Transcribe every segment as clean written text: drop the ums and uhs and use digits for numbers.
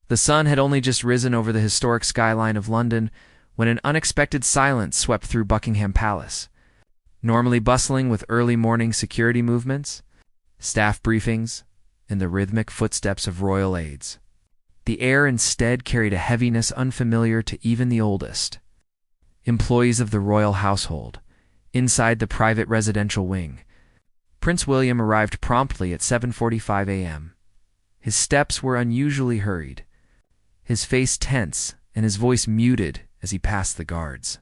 The sun had only just risen over the historic skyline of London when an unexpected silence swept through Buckingham Palace. Normally bustling with early morning security movements, staff briefings, and the rhythmic footsteps of royal aides, the air instead carried a heaviness unfamiliar to even the oldest. Employees of the royal household, inside the private residential wing, Prince William arrived promptly at 7:45 a.m. His steps were unusually hurried, his face tense and his voice muted as he passed the guards.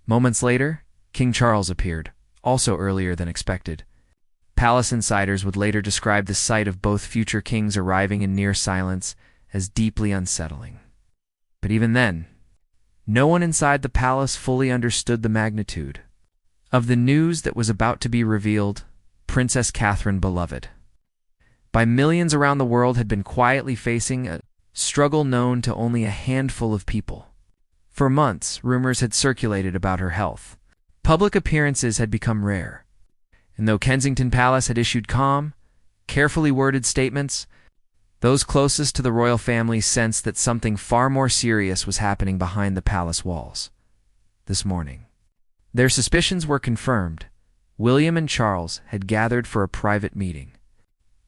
Moments later, King Charles appeared, also earlier than expected. Palace insiders would later describe the sight of both future kings arriving in near silence as deeply unsettling. But even then, no one inside the palace fully understood the magnitude of the news that was about to be revealed. Princess Catherine, beloved by millions around the world, had been quietly facing a struggle known to only a handful of people. For months, rumors had circulated about her health. Public appearances had become rare. And though Kensington Palace had issued calm, carefully worded statements, those closest to the royal family sensed that something far more serious was happening behind the palace walls. This morning, their suspicions were confirmed. William and Charles had gathered for a private meeting,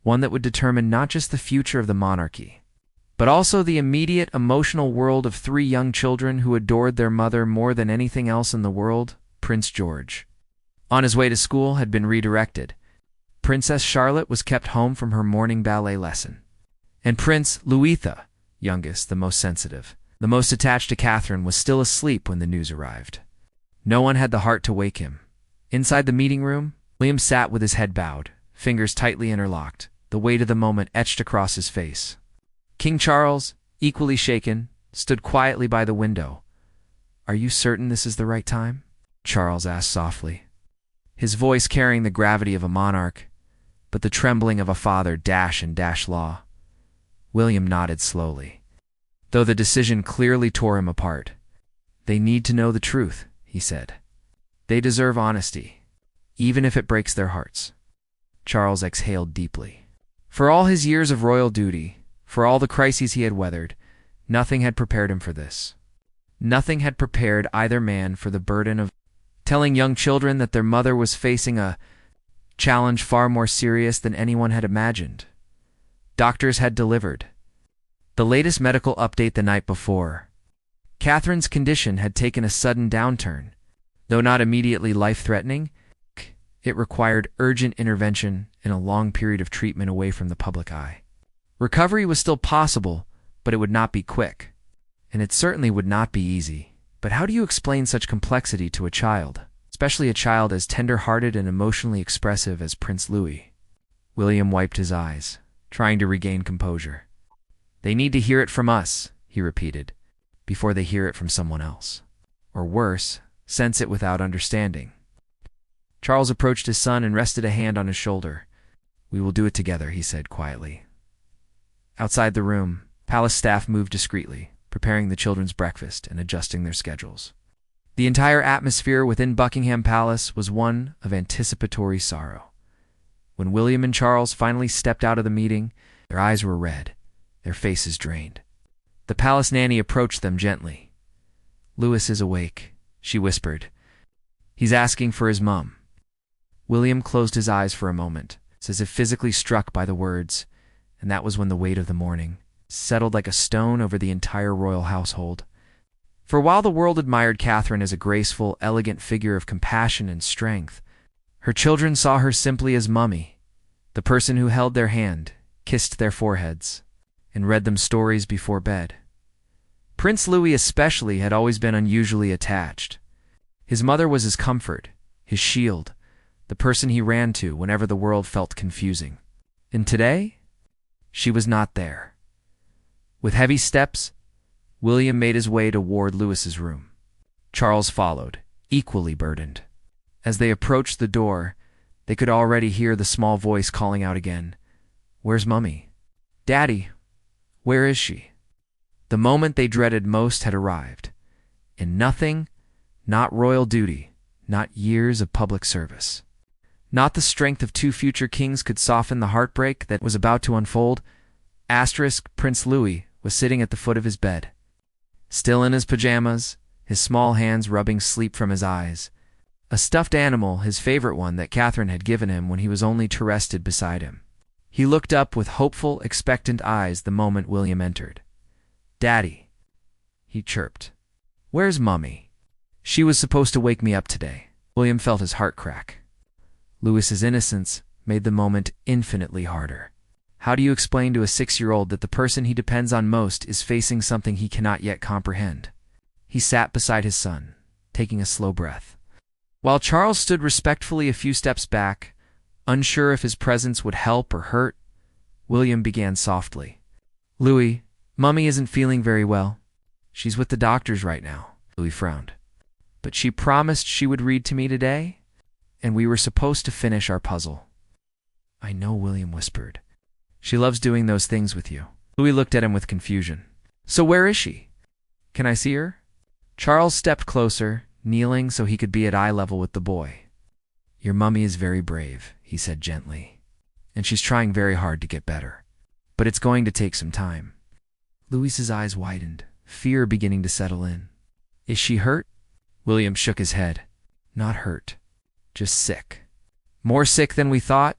one that would determine not just the future of the monarchy, but also the immediate emotional world of three young children who adored their mother more than anything else in the world. Prince George, on his way to school, had been redirected. Princess Charlotte was kept home from her morning ballet lesson. And Prince Louis, youngest, the most sensitive, the most attached to Catherine, was still asleep when the news arrived. No one had the heart to wake him. Inside the meeting room, William sat with his head bowed, fingers tightly interlocked, the weight of the moment etched across his face. King Charles, equally shaken, stood quietly by the window. "Are you certain this is the right time?" Charles asked softly, his voice carrying the gravity of a monarch, but the trembling of a father law. William nodded slowly, though the decision clearly tore him apart. "They need to know the truth," he said. "They deserve honesty, even if it breaks their hearts." Charles exhaled deeply. For all his years of royal duty, for all the crises he had weathered, nothing had prepared him for this. Nothing had prepared either man for the burden of telling young children that their mother was facing a challenge far more serious than anyone had imagined. Doctors had delivered the latest medical update the night before. Catherine's condition had taken a sudden downturn. Though not immediately life-threatening, it required urgent intervention and a long period of treatment away from the public eye. Recovery was still possible, but it would not be quick. And it certainly would not be easy. But how do you explain such complexity to a child, especially a child as tender-hearted and emotionally expressive as Prince Louis? William wiped his eyes, trying to regain composure. "They need to hear it from us," he repeated, "before they hear it from someone else. Or worse, sense it without understanding." Charles approached his son and rested a hand on his shoulder. "We will do it together," he said quietly. Outside the room, palace staff moved discreetly, preparing the children's breakfast and adjusting their schedules. The entire atmosphere within Buckingham Palace was one of anticipatory sorrow. When William and Charles finally stepped out of the meeting, their eyes were red, their faces drained. The palace nanny approached them gently. "Louis is awake," she whispered. "He's asking for his mum." William closed his eyes for a moment, as if physically struck by the words, and that was when the weight of the morning settled like a stone over the entire royal household. For while the world admired Catherine as a graceful, elegant figure of compassion and strength, her children saw her simply as Mummy, the person who held their hand, kissed their foreheads, and read them stories before bed. Prince Louis especially had always been unusually attached. His mother was his comfort, his shield, the person he ran to whenever the world felt confusing. And today, she was not there. With heavy steps, William made his way toward Louis's room. Charles followed, equally burdened. As they approached the door, they could already hear the small voice calling out again, "Where's Mummy? Daddy, where is she?" The moment they dreaded most had arrived, and nothing, not royal duty, not years of public service, not the strength of two future kings could soften the heartbreak that was about to unfold. Prince Louis was sitting at the foot of his bed. Still in his pajamas, his small hands rubbing sleep from his eyes. A stuffed animal, his favorite one that Catherine had given him when he was only to rested beside him. He looked up with hopeful, expectant eyes the moment William entered. "Daddy," he chirped. "Where's Mummy? She was supposed to wake me up today." William felt his heart crack. Louis's innocence made the moment infinitely harder. How do you explain to a 6-year-old that the person he depends on most is facing something he cannot yet comprehend? He sat beside his son, taking a slow breath. While Charles stood respectfully a few steps back, unsure if his presence would help or hurt, William began softly. "Louis, Mummy isn't feeling very well. She's with the doctors right now." Louis frowned. "But she promised she would read to me today, and we were supposed to finish our puzzle." "I know," William whispered. "She loves doing those things with you." Louis looked at him with confusion. "So where is she? Can I see her?" Charles stepped closer, kneeling so he could be at eye level with the boy. "Your mummy is very brave," he said gently, "and she's trying very hard to get better. But it's going to take some time." Louis's eyes widened, fear beginning to settle in. "Is she hurt?" William shook his head. "Not hurt, just sick. More sick than we thought?"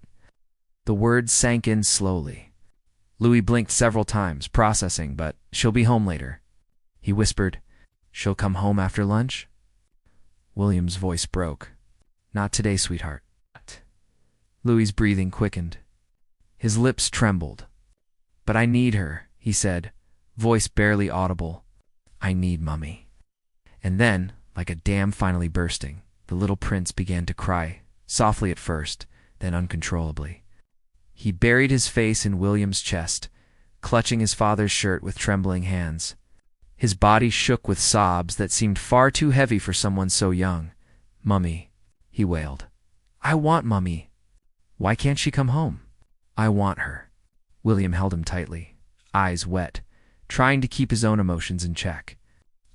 The words sank in slowly. Louis blinked several times, processing, but "She'll be home later." He whispered, "She'll come home after lunch?" William's voice broke. "Not today, sweetheart." Louis's breathing quickened. His lips trembled. "But I need her," he said, voice barely audible. "I need Mummy." And then, like a dam finally bursting, the little prince began to cry, softly at first, then uncontrollably. He buried his face in William's chest, clutching his father's shirt with trembling hands. His body shook with sobs that seemed far too heavy for someone so young. "Mummy," he wailed. "I want Mummy. Why can't she come home?" "I want her." William held him tightly, eyes wet, trying to keep his own emotions in check.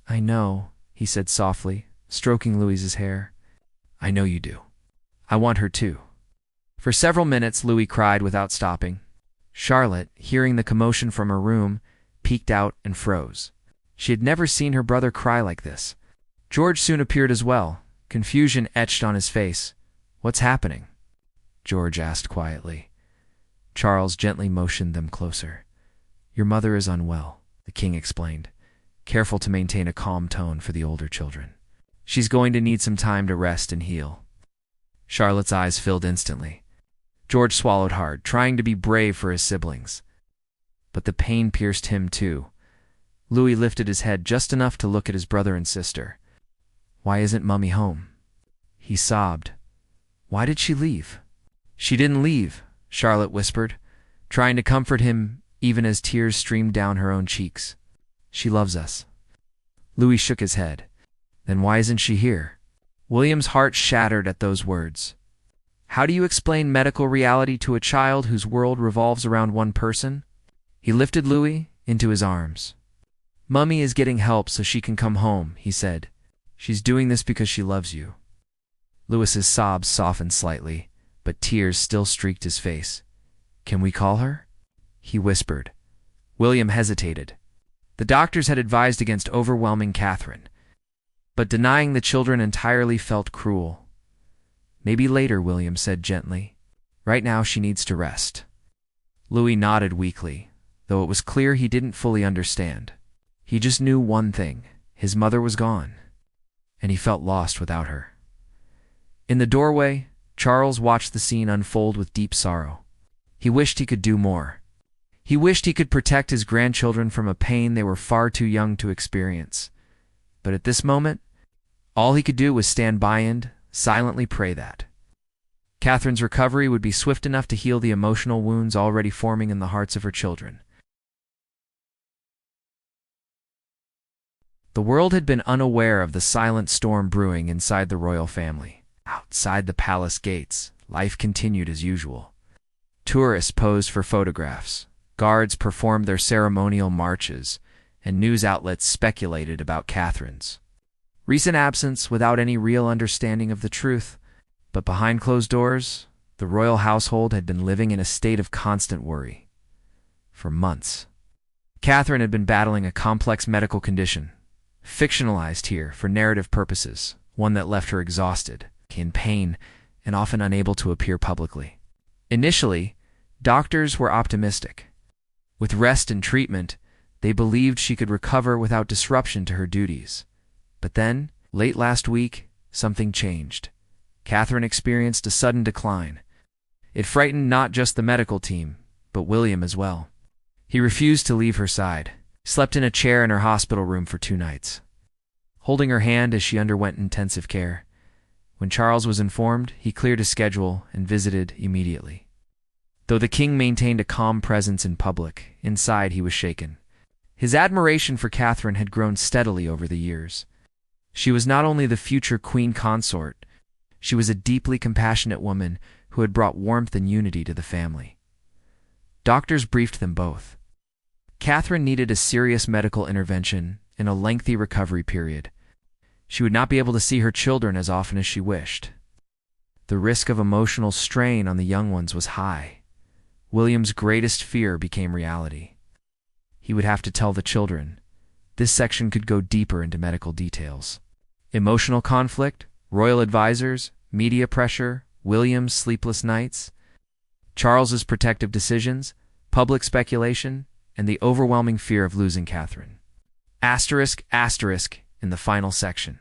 "I know," he said softly, stroking Louis's hair. "I know you do. I want her too." For several minutes, Louis cried without stopping. Charlotte, hearing the commotion from her room, peeked out and froze. She had never seen her brother cry like this. George soon appeared as well, confusion etched on his face. "What's happening?" George asked quietly. Charles gently motioned them closer. "Your mother is unwell," the king explained, careful to maintain a calm tone for the older children. "She's going to need some time to rest and heal." Charlotte's eyes filled instantly. George swallowed hard, trying to be brave for his siblings. But the pain pierced him too. Louis lifted his head just enough to look at his brother and sister. "Why isn't Mummy home?" He sobbed. "Why did she leave?" "She didn't leave," Charlotte whispered, trying to comfort him even as tears streamed down her own cheeks. "She loves us." Louis shook his head. "Then why isn't she here?" William's heart shattered at those words. How do you explain medical reality to a child whose world revolves around one person? He lifted Louis into his arms. "Mummy is getting help so she can come home," he said. "She's doing this because she loves you." Louis's sobs softened slightly, but tears still streaked his face. "Can we call her?" he whispered. William hesitated. The doctors had advised against overwhelming Catherine, but denying the children entirely felt cruel. "Maybe later," William said gently. "Right now she needs to rest." Louis nodded weakly, though it was clear he didn't fully understand. He just knew one thing: his mother was gone, and he felt lost without her. In the doorway, Charles watched the scene unfold with deep sorrow. He wished he could do more. He wished he could protect his grandchildren from a pain they were far too young to experience. But at this moment, all he could do was stand by and silently pray that Catherine's recovery would be swift enough to heal the emotional wounds already forming in the hearts of her children. The world had been unaware of the silent storm brewing inside the royal family. Outside the palace gates, life continued as usual. Tourists posed for photographs, guards performed their ceremonial marches, and news outlets speculated about Catherine's recent absence without any real understanding of the truth. But behind closed doors, the royal household had been living in a state of constant worry for months. Catherine had been battling a complex medical condition, fictionalized here for narrative purposes, one that left her exhausted, in pain, and often unable to appear publicly. Initially, doctors were optimistic. With rest and treatment, they believed she could recover without disruption to her duties. But then, late last week, something changed. Catherine experienced a sudden decline. It frightened not just the medical team, but William as well. He refused to leave her side, slept in a chair in her hospital room for 2 nights, holding her hand as she underwent intensive care. When Charles was informed, he cleared his schedule and visited immediately. Though the king maintained a calm presence in public, inside he was shaken. His admiration for Catherine had grown steadily over the years. She was not only the future queen consort, she was a deeply compassionate woman who had brought warmth and unity to the family. Doctors briefed them both. Catherine needed a serious medical intervention and a lengthy recovery period. She would not be able to see her children as often as she wished. The risk of emotional strain on the young ones was high. William's greatest fear became reality. He would have to tell the children. This section could go deeper into medical details. Emotional conflict, royal advisors, media pressure, William's sleepless nights, Charles's protective decisions, public speculation, and the overwhelming fear of losing Catherine. Asterisk in the final section.